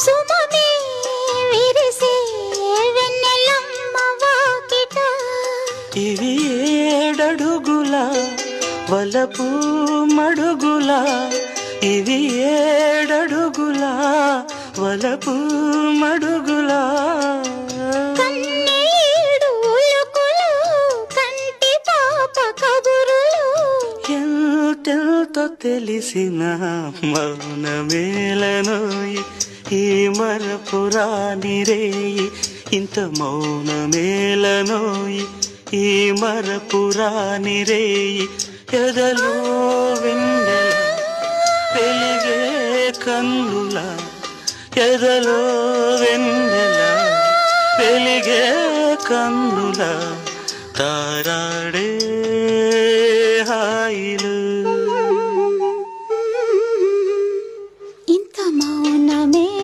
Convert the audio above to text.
సుమమే విరిసే వెన్నెలమ్మ వాకిట ఇవి ఏడడుగుల వలపు మడుగుల ఇవి ఏడడుగుల వలపు మడుగుల కన్నీడు ఉలుకులు కంటి పాప కబురులు ఎంతెంతో తెలిసిన మౌనమేలనోయి ఈ మరపురాని రేయి ఇంత మౌనమేలనోయి ఈ మరపురాని రేయి ఎదలో వెన్నెల వెలిగే కన్నుల ఎదలో వెన్నెల వెలిగే కన్నుల తారాడే హాయిలు